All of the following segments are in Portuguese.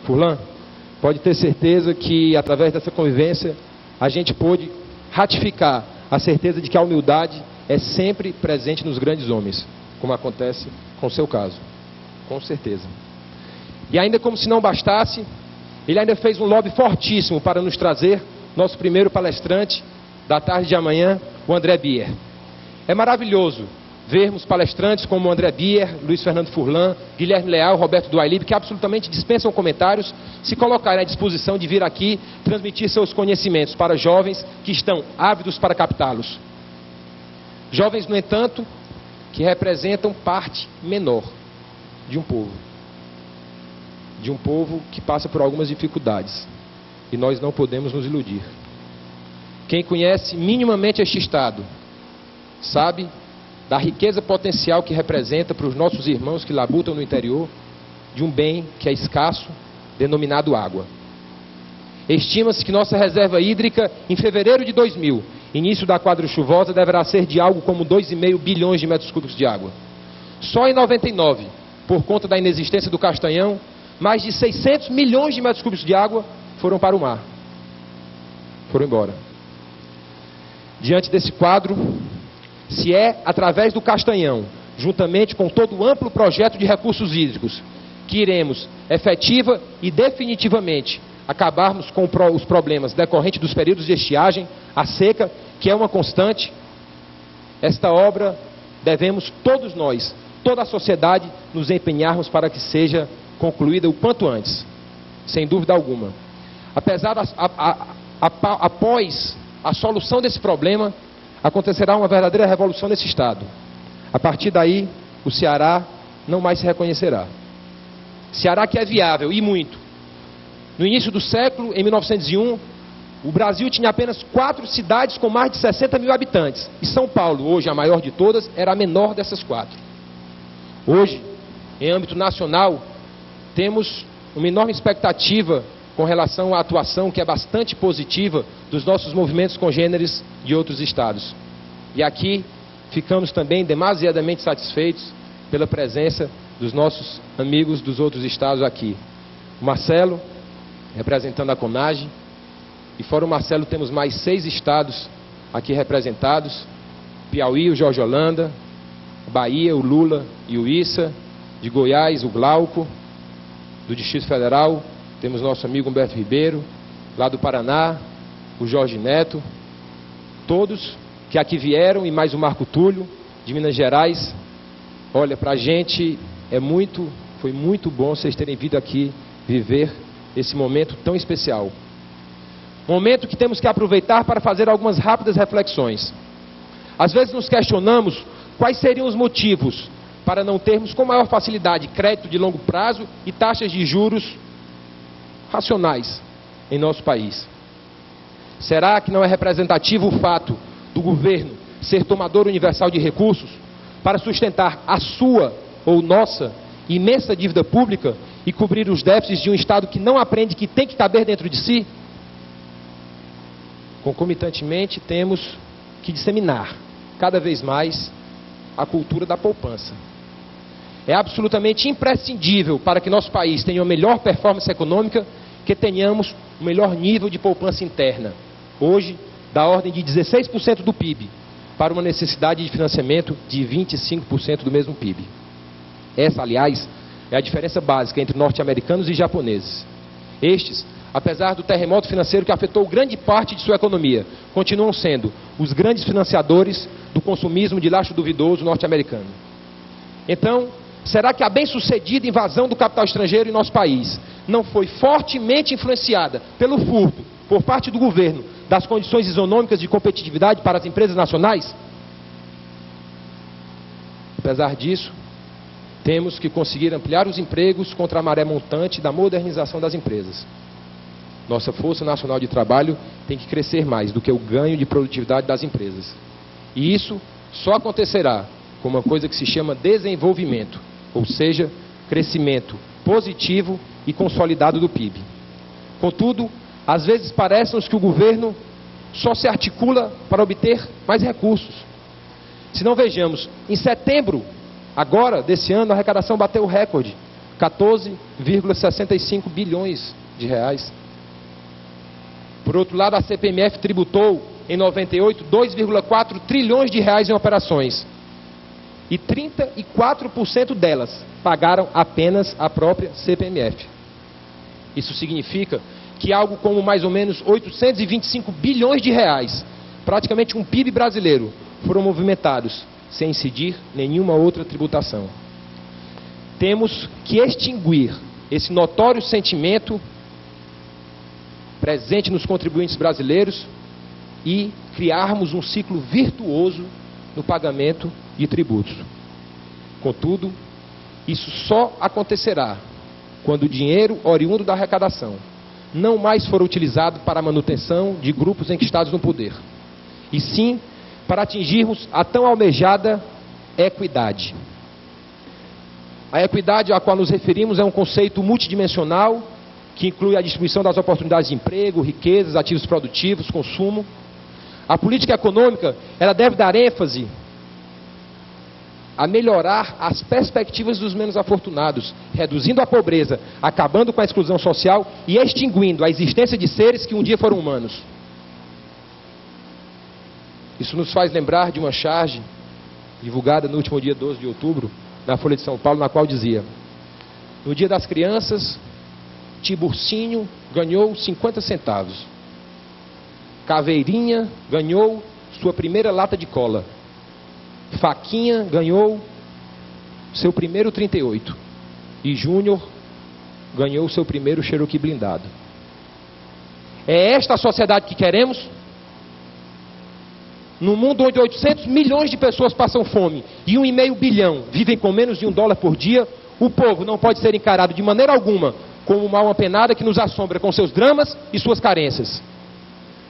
Furlan, pode ter certeza que através dessa convivência a gente pôde ratificar a certeza de que a humildade é sempre presente nos grandes homens, como acontece com o seu caso, com certeza. E ainda como se não bastasse, ele ainda fez um lobby fortíssimo para nos trazer nosso primeiro palestrante da tarde de amanhã, o André Bier. É maravilhoso vermos palestrantes como o André Bier, Luiz Fernando Furlan, Guilherme Leal, Roberto Duailib, que absolutamente dispensam comentários, se colocarem à disposição de vir aqui transmitir seus conhecimentos para jovens que estão ávidos para captá-los. Jovens, no entanto, que representam parte menor de um povo que passa por algumas dificuldades, e nós não podemos nos iludir. Quem conhece minimamente este Estado sabe da riqueza potencial que representa para os nossos irmãos que labutam no interior de um bem que é escasso, denominado água. Estima-se que nossa reserva hídrica, em fevereiro de 2000, início da quadra chuvosa, deverá ser de algo como 2,5 bilhões de metros cúbicos de água. Só em 99, por conta da inexistência do Castanhão, mais de 600 milhões de metros cúbicos de água foram para o mar. Foram embora. Diante desse quadro, se é através do Castanhão, juntamente com todo o amplo projeto de recursos hídricos, que iremos efetiva e definitivamente acabarmos com os problemas decorrentes dos períodos de estiagem, a seca, que é uma constante, esta obra devemos todos nós, toda a sociedade, nos empenharmos para que seja concluída o quanto antes, sem dúvida alguma. Após a solução desse problema, acontecerá uma verdadeira revolução nesse Estado. A partir daí, o Ceará não mais se reconhecerá. Ceará que é viável, e muito. No início do século, em 1901, o Brasil tinha apenas 4 cidades com mais de 60 mil habitantes. E São Paulo, hoje a maior de todas, era a menor dessas 4. Hoje, em âmbito nacional, temos uma enorme expectativa com relação à atuação que é bastante positiva dos nossos movimentos congêneres de outros estados. E aqui ficamos também demasiadamente satisfeitos pela presença dos nossos amigos dos outros estados aqui. O Marcelo, representando a CONAGE, e fora o Marcelo temos mais 6 estados aqui representados: Piauí, o Jorge Holanda, Bahia, o Lula e o Issa, de Goiás, o Glauco, do Distrito Federal, temos nosso amigo Humberto Ribeiro, lá do Paraná, o Jorge Neto, todos que aqui vieram, e mais o Marco Túlio, de Minas Gerais. Olha, para a gente foi muito bom vocês terem vindo aqui viver esse momento tão especial. Momento que temos que aproveitar para fazer algumas rápidas reflexões. Às vezes nos questionamos quais seriam os motivos para não termos com maior facilidade crédito de longo prazo e taxas de juros racionais em nosso país. Será que não é representativo o fato do governo ser tomador universal de recursos para sustentar a sua ou nossa imensa dívida pública e cobrir os déficits de um Estado que não aprende que tem que caber dentro de si? Concomitantemente, temos que disseminar cada vez mais a cultura da poupança. É absolutamente imprescindível para que nosso país tenha uma melhor performance econômica que tenhamos um melhor nível de poupança interna. Hoje, da ordem de 16% do PIB, para uma necessidade de financiamento de 25% do mesmo PIB. Essa, aliás, é a diferença básica entre norte-americanos e japoneses. Estes, apesar do terremoto financeiro que afetou grande parte de sua economia, continuam sendo os grandes financiadores do consumismo de laxo duvidoso norte-americano. Então, será que a bem-sucedida invasão do capital estrangeiro em nosso país não foi fortemente influenciada pelo furto, por parte do governo, das condições isonômicas de competitividade para as empresas nacionais? Apesar disso, temos que conseguir ampliar os empregos contra a maré montante da modernização das empresas. Nossa força nacional de trabalho tem que crescer mais do que o ganho de produtividade das empresas. E isso só acontecerá com uma coisa que se chama desenvolvimento, ou seja, crescimento positivo e consolidado do PIB. Contudo, às vezes parece-nos que o governo só se articula para obter mais recursos. Se não vejamos, em setembro, agora, desse ano, a arrecadação bateu o recorde. 14,65 bilhões de reais. Por outro lado, a CPMF tributou em 98 2,4 trilhões de reais em operações. E 34% delas pagaram apenas a própria CPMF. Isso significa que algo como mais ou menos 825 bilhões de reais, praticamente um PIB brasileiro, foram movimentados sem incidir nenhuma outra tributação. Temos que extinguir esse notório sentimento presente nos contribuintes brasileiros e criarmos um ciclo virtuoso no pagamento de tributos. Contudo, isso só acontecerá quando o dinheiro oriundo da arrecadação não mais for utilizado para a manutenção de grupos enquistados no poder, e sim para atingirmos a tão almejada equidade. A equidade a qual nos referimos é um conceito multidimensional que inclui a distribuição das oportunidades de emprego, riquezas, ativos produtivos, consumo. A política econômica, ela deve dar ênfase a melhorar as perspectivas dos menos afortunados, reduzindo a pobreza, acabando com a exclusão social e extinguindo a existência de seres que um dia foram humanos. Isso nos faz lembrar de uma charge divulgada no último dia 12 de outubro, na Folha de São Paulo, na qual dizia: no Dia das Crianças, Tiburcinho ganhou 50 centavos. Caveirinha ganhou sua primeira lata de cola. Faquinha ganhou seu primeiro 38. E Júnior ganhou seu primeiro Cherokee blindado. É esta a sociedade que queremos? No mundo onde 800 milhões de pessoas passam fome e 1,5 bilhão vivem com menos de $1 por dia, o povo não pode ser encarado de maneira alguma como uma alma penada que nos assombra com seus dramas e suas carências.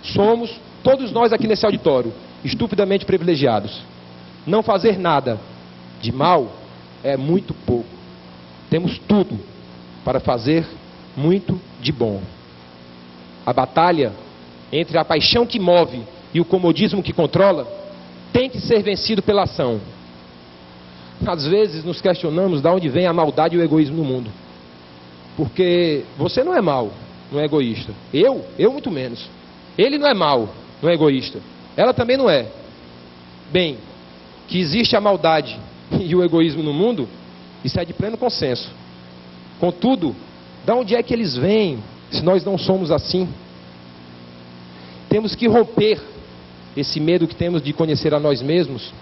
Somos, todos nós aqui nesse auditório, estupidamente privilegiados. Não fazer nada de mal é muito pouco. Temos tudo para fazer muito de bom. A batalha entre a paixão que move e o comodismo que controla tem que ser vencido pela ação. Às vezes nos questionamos de onde vem a maldade e o egoísmo no mundo. Porque você não é mau, não é egoísta. Eu muito menos. Ele não é mau, não é egoísta. Ela também não é. Bem, que existe a maldade e o egoísmo no mundo, isso é de pleno consenso. Contudo, de onde é que eles vêm, se nós não somos assim? Temos que romper esse medo que temos de conhecer a nós mesmos,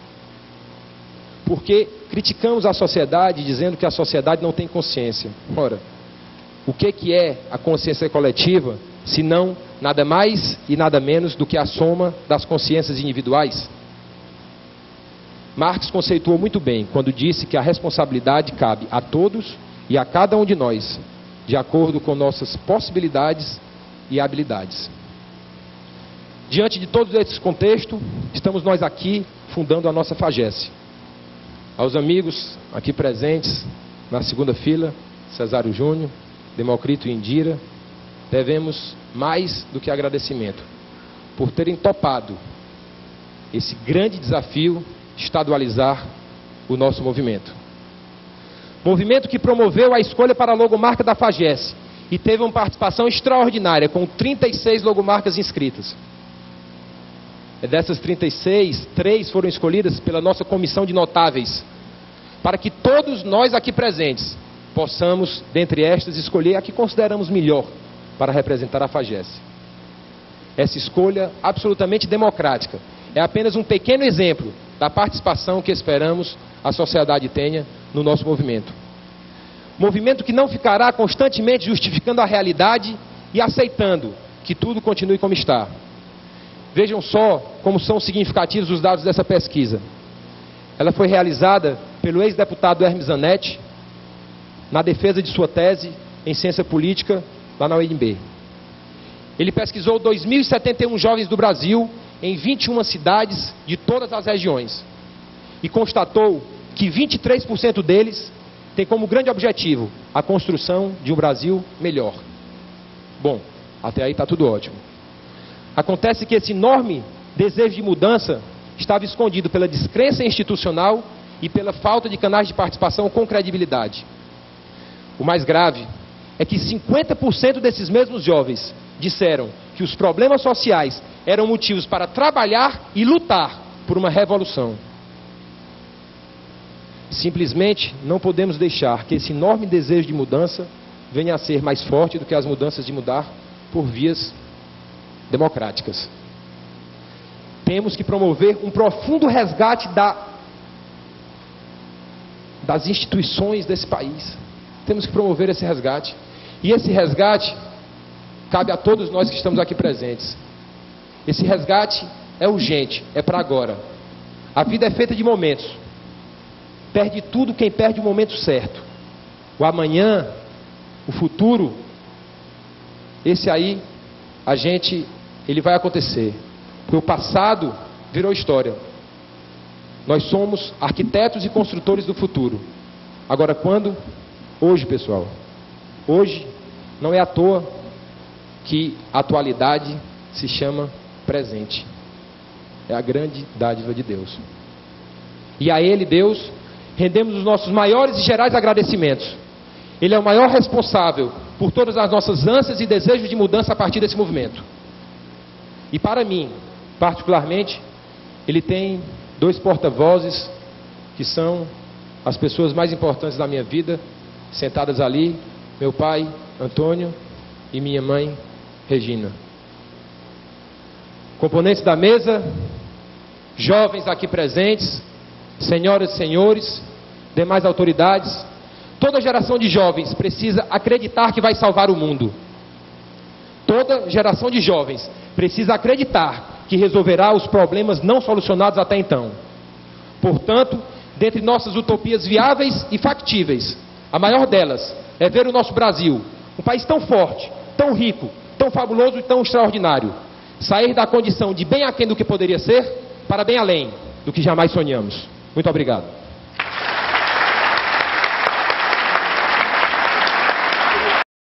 porque criticamos a sociedade dizendo que a sociedade não tem consciência. Ora, o que é a consciência coletiva, se não nada mais e nada menos do que a soma das consciências individuais? Marx conceituou muito bem quando disse que a responsabilidade cabe a todos e a cada um de nós, de acordo com nossas possibilidades e habilidades. Diante de todo esse contexto, estamos nós aqui fundando a nossa FAGESS. Aos amigos aqui presentes, na segunda fila, Cesário Júnior, Democrito e Indira, devemos mais do que agradecimento por terem topado esse grande desafio de estadualizar o nosso movimento. Movimento que promoveu a escolha para a logomarca da FAGESS e teve uma participação extraordinária, com 36 logomarcas inscritas. Dessas 36, 3 foram escolhidas pela nossa comissão de notáveis, para que todos nós aqui presentes possamos, dentre estas, escolher a que consideramos melhor para representar a FAGESS. Essa escolha absolutamente democrática é apenas um pequeno exemplo da participação que esperamos a sociedade tenha no nosso movimento. Movimento que não ficará constantemente justificando a realidade e aceitando que tudo continue como está. Vejam só como são significativos os dados dessa pesquisa. Ela foi realizada pelo ex-deputado Hermes Zanetti, na defesa de sua tese em ciência política, lá na UNB. Ele pesquisou 2.071 jovens do Brasil, em 21 cidades de todas as regiões, e constatou que 23% deles têm como grande objetivo a construção de um Brasil melhor. Bom, até aí está tudo ótimo. Acontece que esse enorme desejo de mudança estava escondido pela descrença institucional e pela falta de canais de participação com credibilidade. o mais grave é que 50% desses mesmos jovens disseram que os problemas sociais eram motivos para trabalhar e lutar por uma revolução. Simplesmente não podemos deixar que esse enorme desejo de mudança venha a ser mais forte do que as mudanças de mudar por vias democráticas. Temos que promover um profundo resgate das instituições desse país. Temos que promover esse resgate. E esse resgate cabe a todos nós que estamos aqui presentes. Esse resgate é urgente, é para agora. A vida é feita de momentos. Perde tudo quem perde o momento certo. O amanhã, o futuro, esse aí, ele vai acontecer. Porque o passado virou história. Nós somos arquitetos e construtores do futuro. Agora, quando? Hoje, pessoal. Hoje, não é à toa que a atualidade se chama presente. É a grande dádiva de Deus. E a Ele, Deus, rendemos os nossos maiores e gerais agradecimentos. Ele é o maior responsável por todas as nossas ânsias e desejos de mudança a partir desse movimento. E para mim, particularmente, Ele tem 2 porta-vozes que são as pessoas mais importantes da minha vida, sentadas ali, meu pai, Antônio, e minha mãe, Regina. Componentes da mesa, jovens aqui presentes, senhoras e senhores, demais autoridades, toda geração de jovens precisa acreditar que vai salvar o mundo. Toda geração de jovens precisa acreditar que resolverá os problemas não solucionados até então. Portanto, dentre nossas utopias viáveis e factíveis, a maior delas é ver o nosso Brasil, um país tão forte, tão rico, tão fabuloso e tão extraordinário, sair da condição de bem aquém do que poderia ser, para bem além do que jamais sonhamos. Muito obrigado.